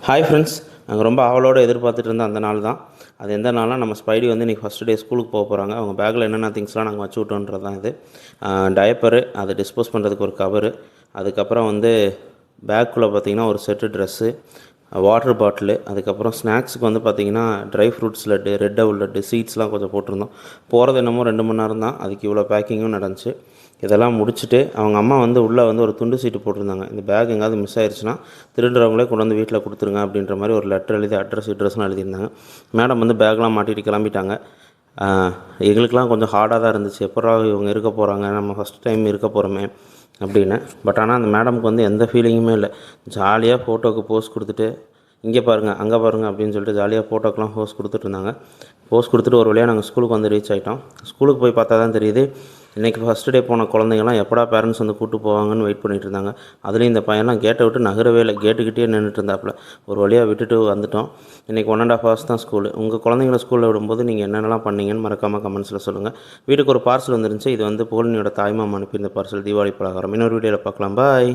Hi friends, நாங்கள் ரொம்ப ஆவலோடு எதிர்பார்த்துட்டு இருந்த அந்த நாள் தான். அது எந்த நாள்னா, நம்ம ஸ்பைடி வந்து இன்றைக்கி ஃபஸ்ட் டே ஸ்கூலுக்கு போகிறாங்க. அவங்க பேக்கில் என்னென்ன திங்ஸ்லாம் நாங்கள் வச்சு விட்டோன்றது தான் இது. டயப்பரு, அதை டிஸ்போஸ் பண்ணுறதுக்கு ஒரு கவரு, அதுக்கப்புறம் வந்து பேக்குள்ளே பார்த்திங்கன்னா ஒரு செட்டு ட்ரெஸ்ஸு, வாட்டர் பாட்டிலு, அதுக்கப்புறம் ஸ்நாக்ஸுக்கு வந்து பார்த்திங்கன்னா ட்ரை ஃப்ரூட்ஸ் லட்டு, ரெட் டவுல் லட்டு, சீட்ஸ்லாம் கொஞ்சம் போட்டிருந்தோம். போகிறது என்னமோ 2 மணி நேரம் தான், அதுக்கு இவ்வளோ பேக்கிங்கும் நடந்துச்சு. இதெல்லாம் முடிச்சுட்டு அவங்க அம்மா வந்து உள்ளே வந்து ஒரு துண்டு சீட்டு போட்டிருந்தாங்க. இந்த பேக் எங்கேயாவது மிஸ் ஆயிடுச்சுன்னா திருடுறவங்களே கொண்டு வந்து வீட்டில் கொடுத்துருங்க அப்படின்ற மாதிரி ஒரு லெட்டர் எழுதி அட்ரஸ்லாம் எழுதியிருந்தாங்க. மேடம் வந்து பேக்லாம் மாட்டிட்டு கிளம்பிட்டாங்க. எங்களுக்கெலாம் கொஞ்சம் ஹார்டாக தான் இருந்துச்சு. எப்போ இவங்க இருக்க போகிறாங்க, நம்ம ஃபஸ்ட் டைம் இருக்க போகிறோமே அப்படின்னு. பட் ஆனால் அந்த மேடமுக்கு வந்து எந்த ஃபீலிங்குமே இல்லை. ஜாலியாக ஃபோட்டோவுக்கு போஸ் கொடுத்துட்டு, இங்கே பாருங்கள் அங்கே பாருங்கள் அப்படின்னு சொல்லிட்டு ஜாலியாக ஃபோட்டோக்கெலாம் போஸ் கொடுத்துட்டு இருந்தாங்க. போஸ் கொடுத்துட்டு ஒரு வழியாக நாங்கள் ஸ்கூலுக்கு வந்து ரீச் ஆகிட்டோம். ஸ்கூலுக்கு போய் பார்த்தா தான் தெரியுது, இன்றைக்கி ஃபஸ்ட்டு டே போன குழந்தைங்கலாம் எப்படா பேரண்ட்ஸ் வந்து கூப்பிட்டு போவாங்கன்னு வெயிட் பண்ணிகிட்டு இருந்தாங்க. அதுலேயும் இந்த பையன்லாம் கேட்டை விட்டு நகரவே இல்லை, கேட்டுக்கிட்டே நின்றுட்டு இருந்தாப்புல. ஒரு வழியாக விட்டுட்டு வந்துட்டோம். இன்றைக்கி 1.5 hours தான் ஸ்கூலு. உங்கள் குழந்தைங்கள ஸ்கூலில் விடும்போது நீங்கள் என்னென்னலாம் பண்ணீங்கன்னு மறக்காமல் கமெண்ட்ஸில் சொல்லுங்கள். வீட்டுக்கு ஒரு பார்சல் வந்துருந்துச்சு. இது வந்து புகழினியோட தாய்மாமா அனுப்பியிருந்த பார்சல், தீபாவளி பலகாரம். இன்னொரு வீடியோவில் பார்க்கலாம். பாய்.